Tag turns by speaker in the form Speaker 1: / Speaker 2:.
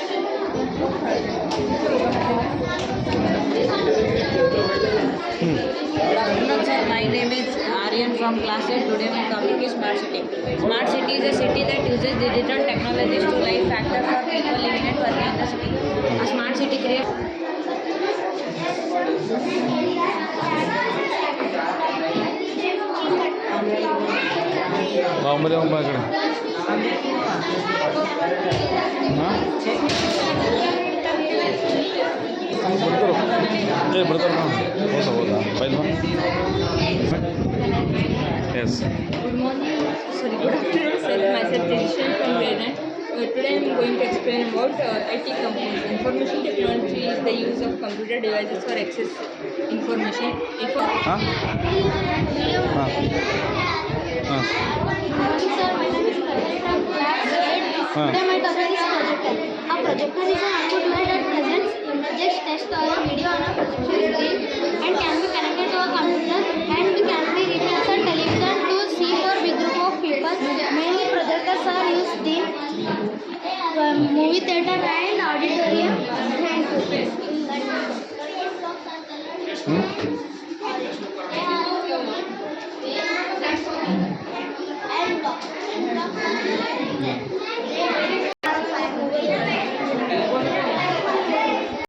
Speaker 1: Hello sir, my name is Aryan from class 8. Today my topic is smart city. Smart city is a city that uses digital technologies to live factor for people living and working in the city. A smart city creates
Speaker 2: ಬಾಂಬಲೆ ಒಬ್ಬ ಆ ಕಡೆ ಬಿಡ್ತಾರೆ ಹೌದಾ ಹೌದಾ file yes.
Speaker 1: Good morning, sorry, good afternoon, sir. Myself Tenishan from Granite. Today I am going to explain about IT components. Information technology is the use of computer devices for access information.
Speaker 2: ಹಾಂ ಹಾಂ ಹಾಂ ಹಾಂ
Speaker 3: Today my topic is projector. A projector is an output made that presents images, text or a video on a projection screen and can be connected to a computer and can be replaced as television to see for big group of people. Mainly projectors are used in movie theater and auditorium. Thank you.